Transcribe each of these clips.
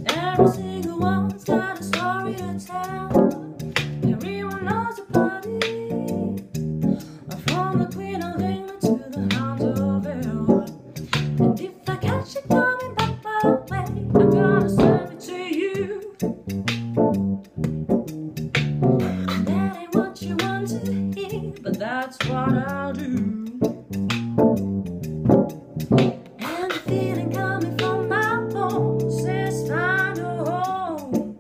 Every single one's got a story to tell. Everyone knows about it, from the Queen of England to the Hound of Elwood. And if I catch it coming back my way, I'm gonna serve it to you. And that ain't what you want to hear, but that's what I'll do. And the feeling coming from my bones says find a home.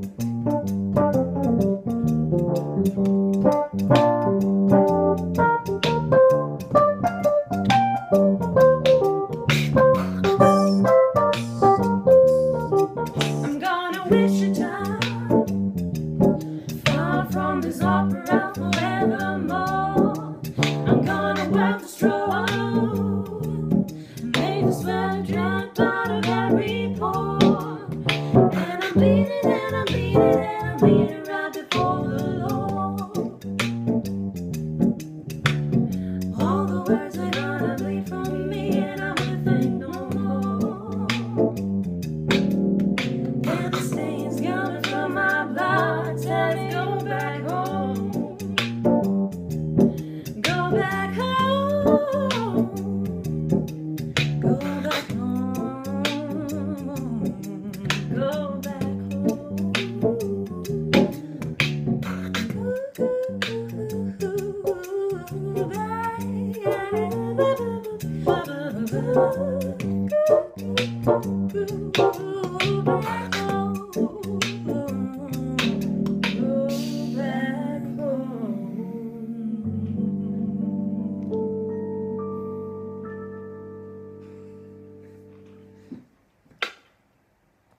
I'm gonna wish a child far from this opera forevermore. I'm gonna work the straw, make the sweat dry out of every pore. And I'm bleeding and I'm bleeding and I'm bleeding right before the Lord. All the words are gonna bleed from me and I will think no more. And the stains coming from my blood says go back home. Go back home. Go back home. Go back home. Go back home.